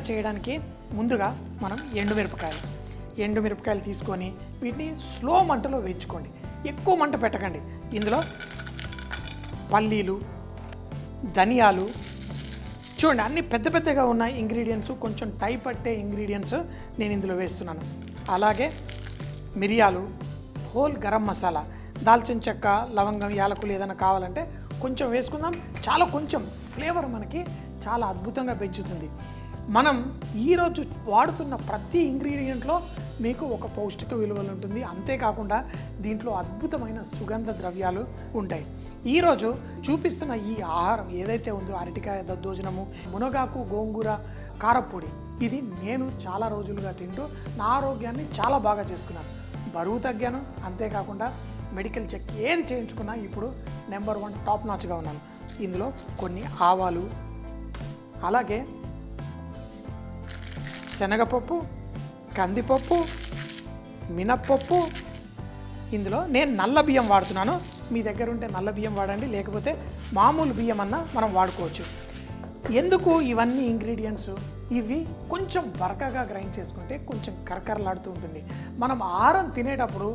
తయారు చేయడానికి ముందుగా మనం ఎండుమిరపకాయలు తీసుకొని వీటిని స్లో మంటలో వేయించుకోండి. ఎక్కువ మంట పెట్టకండి. ఇందులో పల్లీలు, ధనియాలు, చూడండి అన్ని పెద్ద పెద్దగా ఉన్న ఇంగ్రీడియంట్స్, కొంచెం టై పట్టే ఇంగ్రీడియంట్స్ నేను ఇందులో వేస్తున్నాను. అలాగే మిరియాలు, హోల్ గరం మసాలా, దాల్చిన చెక్క, లవంగం, యాలకులు ఏదైనా కావాలంటే కొంచెం వేసుకుందాం. చాలా కొంచెం ఫ్లేవర్ మనకి చాలా అద్భుతంగా పెంచుతుంది. మనం ఈరోజు వాడుతున్న ప్రతి ఇంగ్రీడియంట్లో మీకు ఒక పౌష్టిక విలువలు ఉంటుంది. అంతేకాకుండా దీంట్లో అద్భుతమైన సుగంధ ద్రవ్యాలు ఉంటాయి. ఈరోజు చూపిస్తున్న ఈ ఆహారం ఏదైతే ఉందో అరటికాయ దద్దోజనము, మునగాకు, గోంగూర కారప్పొడి, ఇది నేను చాలా రోజులుగా తింటూ నా ఆరోగ్యాన్ని చాలా బాగా చేసుకున్నాను. బరువు తగ్గాను. అంతేకాకుండా మెడికల్ చెక్ ఏది చేయించుకున్నా ఇప్పుడు నెంబర్ 1 టాప్ నాచ్గా ఉన్నాను. ఇందులో కొన్ని ఆవాలు, అలాగే శనగపప్పు, కందిపప్పు, మినప్పప్పు, ఇందులో నేను నల్ల బియ్యం వాడుతున్నాను. మీ దగ్గర ఉంటే నల్ల బియ్యం వాడండి, లేకపోతే మామూలు బియ్యం అన్నా మనం వాడుకోవచ్చు. ఎందుకు ఇవన్నీ ఇంగ్రీడియంట్స్? ఇవి కొంచెం బరకగా గ్రైండ్ చేసుకుంటే కొంచెం కరకరలాడుతూ ఉంటుంది. మనం ఆహారం తినేటప్పుడు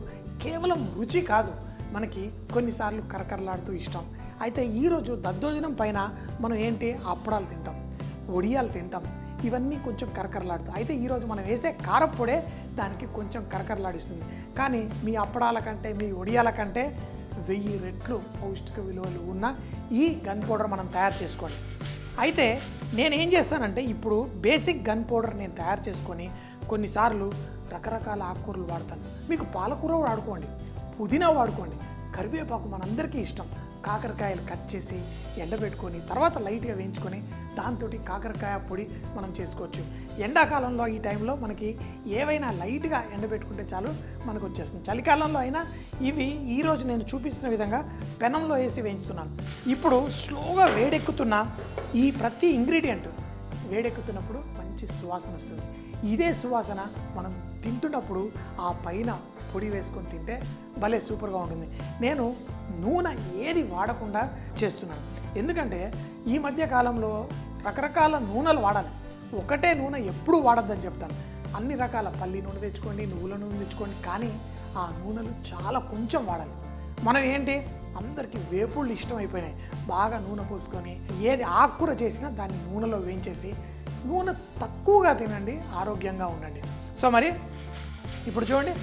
కేవలం రుచి కాదు, మనకి కొన్నిసార్లు కరకరలాడుతూ ఇష్టం. అయితే ఈరోజు దద్దోజనం పైన మనం ఏంటి, అప్పడాలు తింటాం, వడియాలు తింటాం, ఇవన్నీ కొంచెం కరకరలాడుతాయి. అయితే ఈరోజు మనం వేసే కారప్పొడే దానికి కొంచెం కరకరలాడిస్తుంది. కానీ మీ అప్పడాల కంటే, మీ వడియాల కంటే 1000 రెట్లు పౌష్టిక విలువలు ఉన్న ఈ గన్ పౌడర్ మనం తయారు చేసుకోండి. అయితే నేనేం చేస్తానంటే, ఇప్పుడు బేసిక్ గన్ పౌడర్ నేను తయారు చేసుకొని కొన్నిసార్లు రకరకాల ఆకుకూరలు వాడతాను. మీకు పాలకూర వాడుకోండి, పుదీనా వాడుకోండి, కరివేపాకు మనందరికీ ఇష్టం. కాకరకాయలు కట్ చేసి ఎండబెట్టుకొని తర్వాత లైట్గా వేయించుకొని దాంతో కాకరకాయ పొడి మనం చేసుకోవచ్చు. ఎండాకాలంలో ఈ టైంలో మనకి ఏవైనా లైట్గా ఎండబెట్టుకుంటే చాలు మనకు వచ్చేస్తుంది. చలికాలంలో అయినా ఇవి ఈరోజు నేను చూపిస్తున్న విధంగా పెనంలో వేసి వేయించుతున్నాను. ఇప్పుడు స్లోగా వేడెక్కుతున్న ఈ ప్రతి ఇంగ్రీడియంట్ వేడెక్కుతున్నప్పుడు మంచి సువాసన వస్తుంది. ఇదే సువాసన మనం తింటున్నప్పుడు ఆ పైన పొడి వేసుకొని తింటే భలే సూపర్గా ఉంటుంది. నేను నూనె ఏది వాడకుండా చేస్తున్నాను. ఎందుకంటే ఈ మధ్య కాలంలో రకరకాల నూనెలు వాడాలి. ఒకటే నూనె ఎప్పుడూ వాడద్దని చెప్తాను. అన్ని రకాల పల్లి నూనె తెచ్చుకోండి, నువ్వుల నూనె తెచ్చుకోండి, కానీ ఆ నూనెలు చాలా కొంచెం వాడాలి. మనం ఏంటి, అందరికీ వేపుళ్ళు ఇష్టం అయిపోయినాయి. బాగా నూనె పోసుకొని ఏది ఆకుకూర చేసినా దాన్ని నూనెలో వేయించేసి నూనె తక్కువగా తినండి, ఆరోగ్యంగా ఉండండి. సో మరి ఇప్పుడు చూడండి,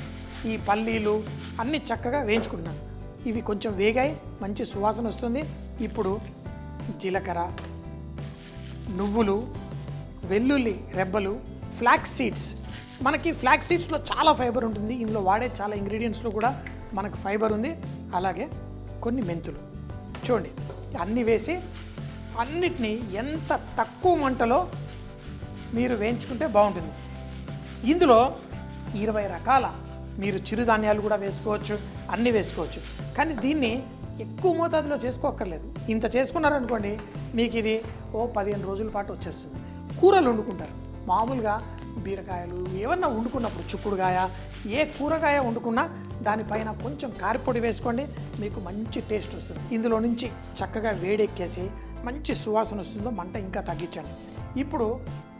ఈ పల్లీలు అన్నీ చక్కగా వేయించుకుంటున్నాను. ఇవి కొంచెం వేగాయి, మంచి సువాసన వస్తుంది. ఇప్పుడు జీలకర్ర, నువ్వులు, వెల్లుల్లి రెబ్బలు, ఫ్లాక్స్ సీడ్స్. మనకి ఫ్లాక్స్ సీడ్స్లో చాలా ఫైబర్ ఉంటుంది. ఇందులో వాడే చాలా ఇంగ్రీడియంట్స్లో కూడా మనకు ఫైబర్ ఉంది. అలాగే కొన్ని మెంతులు. చూడండి, అన్నీ వేసి అన్నిటినీ ఎంత తక్కువ మంటలో మీరు వేయించుకుంటే బాగుంటుంది. ఇందులో 20 రకాల మీరు చిరుధాన్యాలు కూడా వేసుకోవచ్చు, అన్నీ వేసుకోవచ్చు. కానీ దీన్ని ఎక్కువ మోతాదులో చేసుకోక్కర్లేదు. ఇంత చేసుకున్నారనుకోండి, మీకు ఇది 15 రోజుల పాటు వచ్చేస్తుంది. కూరలు వండుకుంటారు మామూలుగా, బీరకాయలు ఏమన్నా వండుకున్నప్పుడు, చిక్కుడుకాయ, ఏ కూరగాయ వండుకున్నా దానిపైన కొంచెం కారపొడి వేసుకోండి, మీకు మంచి టేస్ట్ వస్తుంది. ఇందులో నుంచి చక్కగా వేడెక్కేసి మంచి సువాసన వస్తుందో మంట ఇంకా తగ్గించండి. ఇప్పుడు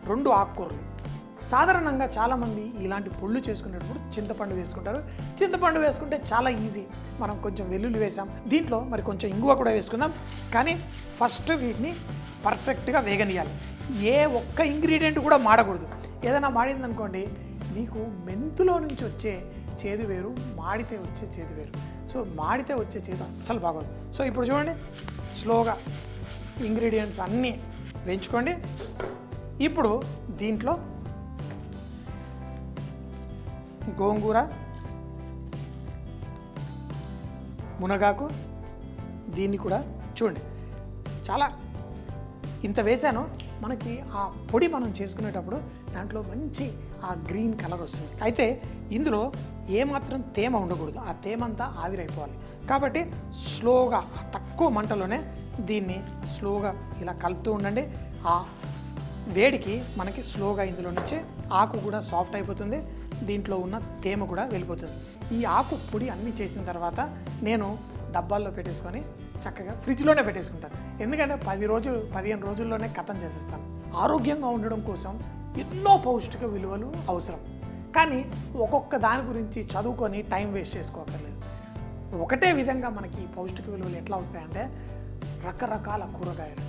2 ఆకుకూరలు. సాధారణంగా చాలామంది ఇలాంటి పొళ్ళు చేసుకునేటప్పుడు చింతపండు వేసుకుంటారు. చింతపండు వేసుకుంటే చాలా ఈజీ. మనం కొంచెం వెల్లుల్లి వేసాం, దీంట్లో మరి కొంచెం ఇంగువ కూడా వేసుకుందాం. కానీ ఫస్ట్ వీటిని పర్ఫెక్ట్గా వేగనియాలి. ఏ ఒక్క ఇంగ్రీడియంట్ కూడా మాడకూడదు. ఏదైనా మాడిందనుకోండి, మీకు మెంతులో నుంచి వచ్చే చేదు వేరు, మాడితే వచ్చే చేదు వేరు. సో మాడితే వచ్చే చేదు అస్సలు బాగోదు. సో ఇప్పుడు చూడండి, స్లోగా ఇంగ్రీడియంట్స్ అన్నీ వేయించుకోండి. ఇప్పుడు దీంట్లో గోంగూర, మునగాకు, దీన్ని కూడా చూడండి చాలా ఇంత వేసాను. మనకి ఆ పొడి మనం చేసుకునేటప్పుడు దాంట్లో మంచి ఆ గ్రీన్ కలర్ వస్తుంది. అయితే ఇందులో ఏమాత్రం తేమ ఉండకూడదు, ఆ తేమ అంతా ఆవిరైపోవాలి. కాబట్టి స్లోగా తక్కువ మంటలోనే దీన్ని స్లోగా ఇలా కలుపుతూ ఉండండి. ఆ వేడికి మనకి స్లోగా ఇందులో నుంచి ఆకు కూడా సాఫ్ట్ అయిపోతుంది, దీంట్లో ఉన్న తేమ కూడా వెళ్ళిపోతుంది. ఈ ఆకు పొడి అన్నీ చేసిన తర్వాత నేను డబ్బాల్లో పెట్టేసుకొని చక్కగా ఫ్రిడ్జ్లోనే పెట్టేసుకుంటాను. ఎందుకంటే 15 రోజుల్లోనే కథం చేసేస్తాను. ఆరోగ్యంగా ఉండడం కోసం ఎన్నో పౌష్టిక విలువలు అవసరం. కానీ ఒక్కొక్క దాని గురించి చదువుకొని టైం వేస్ట్ చేసుకోకర్లేదు. ఒకటే విధంగా మనకి ఈ పౌష్టిక విలువలు ఎట్లా వస్తాయంటే రకరకాల కూరగాయలు,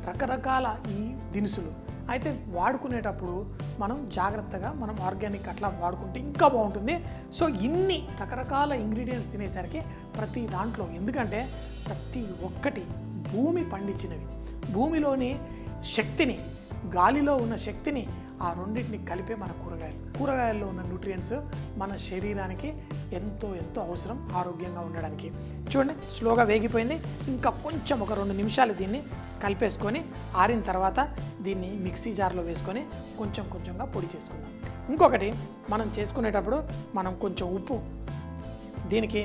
రకరకాల ఈ దినుసులు అయితే వాడుకునేటప్పుడు మనం జాగ్రత్తగా మనం ఆర్గానిక్ అట్లా వాడుకుంటే ఇంకా బాగుంటుంది. సో ఇన్ని రకరకాల ఇంగ్రీడియంట్స్ తినేసరికి ప్రతి దాంట్లో, ఎందుకంటే ప్రతి ఒక్కటి భూమి పండించినవి, భూమిలోని శక్తిని, గాలిలో ఉన్న శక్తిని ఆ రెండింటిని కలిపే మన కూరగాయల్లో ఉన్న న్యూట్రియంట్స్ మన శరీరానికి ఎంతో ఎంతో అవసరం ఆరోగ్యంగా ఉండడానికి. చూడండి, స్లోగా వేగిపోయింది. ఇంకా కొంచెం ఒక 2 నిమిషాలు దీన్ని కలిపేసుకొని ఆరిన తర్వాత దీన్ని మిక్సీ జార్లో వేసుకొని కొంచెం కొంచెంగా పొడి చేసుకుందాం. ఇంకొకటి, మనం చేసుకునేటప్పుడు మనం కొంచెం ఉప్పు, దీనికి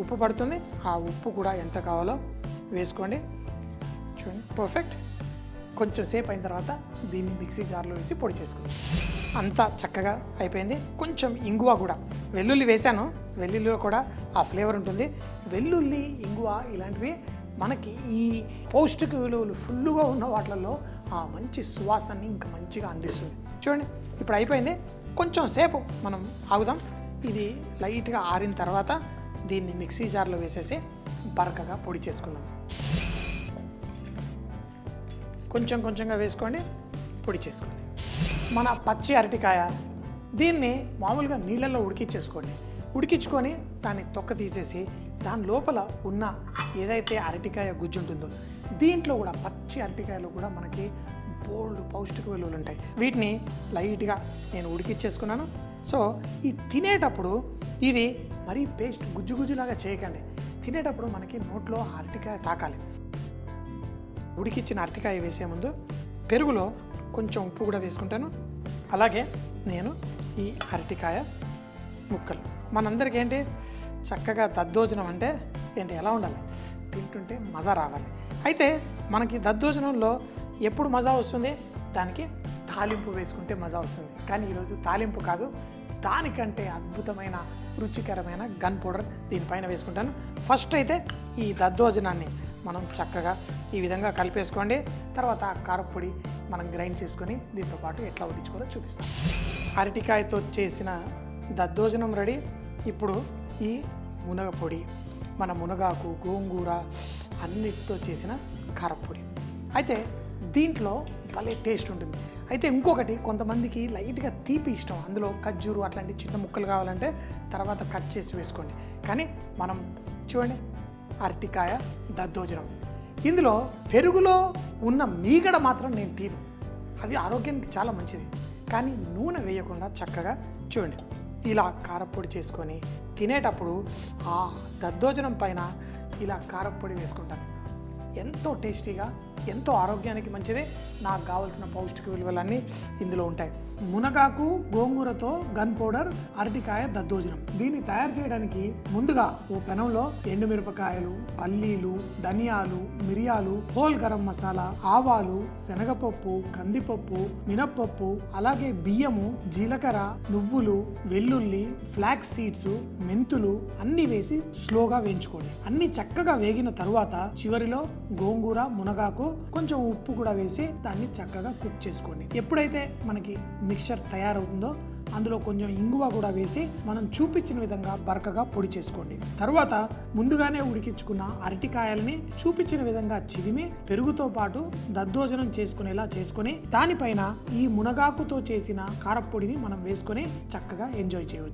ఉప్పు పడుతుంది, ఆ ఉప్పు కూడా ఎంత కావాలో వేసుకోండి. చూడండి, పర్ఫెక్ట్. కొంచెం సేపు అయిన తర్వాత దీన్ని మిక్సీ జార్లో వేసి పొడి చేసుకుందాం. అంతా చక్కగా అయిపోయింది. కొంచెం ఇంగువ కూడా, వెల్లుల్లి వేసాను, వెల్లుల్లిలో కూడా ఆ ఫ్లేవర్ ఉంటుంది. వెల్లుల్లి, ఇంగువ ఇలాంటివి మనకి ఈ పౌష్టిక విలువలు ఫుల్లుగా ఉన్న వాటిల్లో ఆ మంచి సువాసనని ఇంకా మంచిగా అందిస్తుంది. చూడండి, ఇప్పుడు అయిపోయింది. కొంచెం సేపు మనం ఆగుదాం. ఇది లైట్గా ఆరిన తర్వాత దీన్ని మిక్సీ జార్లో వేసేసి బరకగా పొడి చేసుకుందాం. కొంచెం కొంచెంగా వేసుకోండి, పొడి చేసుకోండి. మన పచ్చి అరటికాయ, దీన్ని మామూలుగా నీళ్ళల్లో ఉడికించుకొని దాన్ని తొక్క తీసేసి దాని లోపల ఉన్న ఏదైతే అరటికాయ గుజ్జు ఉంటుందో దీంట్లో కూడా, పచ్చి అరటికాయలో కూడా మనకి బోల్డ్ పౌష్టిక విలువలు ఉంటాయి. వీటిని లైట్గా నేను ఉడికించేసుకున్నాను. సో ఈ తినేటప్పుడు ఇది మరీ పేస్ట్ గుజ్జులాగా చేయకండి. తినేటప్పుడు మనకి నోట్లో అరటికాయ తాకాలి. ఉడికిచ్చిన అరటికాయ వేసే ముందు పెరుగులో కొంచెం ఉప్పు కూడా వేసుకుంటాను. అలాగే నేను ఈ అరటికాయ ముక్కలు, మనందరికీ ఏంటి చక్కగా దద్దోజనం అంటే ఏంటి, ఎలా ఉండాలి, తింటుంటే మజా రావాలి. అయితే మనకి దద్దోజనంలో ఎప్పుడు మజా వస్తుంది, దానికి తాలింపు వేసుకుంటే మజా వస్తుంది. కానీ ఈరోజు తాలింపు కాదు, దానికంటే అద్భుతమైన రుచికరమైన గన్ పౌడర్ దీనిపైన వేసుకుంటాను. ఫస్ట్ అయితే ఈ దద్దోజనాన్ని మనం చక్కగా ఈ విధంగా కలిపేసుకోండి. తర్వాత ఆ కారపొడి మనం గ్రైండ్ చేసుకొని దీంతో పాటు ఎట్లా వడ్డించుకోవాలో చూపిస్తాం. అరటికాయతో చేసిన దద్దోజనం రెడీ. ఇప్పుడు ఈ మునగ పొడి, మన మునగాకు, గోంగూర అన్నిటితో చేసిన కారపొడి. అయితే దీంట్లో భలే టేస్ట్ ఉంటుంది. అయితే ఇంకొకటి, కొంతమందికి లైట్గా తీపి ఇష్టం, అందులో ఖర్జూరు అట్లాంటి చిన్న ముక్కలు కావాలంటే తర్వాత కట్ చేసి వేసుకోండి. కానీ మనం చూడండి, అరటికాయ దద్దోజనం, ఇందులో పెరుగులో ఉన్న మీగడ మాత్రం నేను తీను, అది ఆరోగ్యానికి చాలా మంచిది. కానీ నూనె వేయకుండా చక్కగా చూడండి ఇలా కారపొడి చేసుకొని తినేటప్పుడు ఆ దద్దోజనం పైన ఇలా కారపొడి వేసుకుంటాను. ఎంతో టేస్టీగా, ఎంతో ఆరోగ్యానికి మంచిది. నాకు కావాల్సిన పౌష్టిక విలువలన్నీ ఇందులో ఉంటాయి. మునగాకు, గోంగూరతో గన్ పౌడర్ అరటికాయ దద్దోజనం. దీన్ని తయారు చేయడానికి ముందుగా ఓ పెనంలో ఎండుమిరపకాయలు, పల్లీలు, ధనియాలు, మిరియాలు, హోల్ గరం మసాలా, ఆవాలు, శనగపప్పు, కందిపప్పు, మినప్పప్పు, అలాగే బియ్యము, జీలకర్ర, నువ్వులు, వెల్లుల్లి, ఫ్లాక్స్ సీడ్స్, మెంతులు అన్ని వేసి స్లోగా వేయించుకోండి. అన్ని చక్కగా వేగిన తరువాత చివరిలో గోంగూర, మునగాకు, కొంచెం ఉప్పు కూడా వేసి దాన్ని చక్కగా కుక్ చేసుకోండి. ఎప్పుడైతే మనకి మిక్చర్ తయారవుతుందో అందులో కొంచెం ఇంగువ కూడా వేసి మనం చూపించిన విధంగా బరకగా పొడి చేసుకోండి. తర్వాత ముందుగానే ఉడికించుకున్న అరటికాయలని చూపించిన విధంగా చిదిమి పెరుగుతో పాటు దద్దోజనం చేసుకునేలా చేసుకొని దానిపైన ఈ మునగాకుతో చేసిన కారపొడిని మనం వేసుకొని చక్కగా ఎంజాయ్ చేయవచ్చు.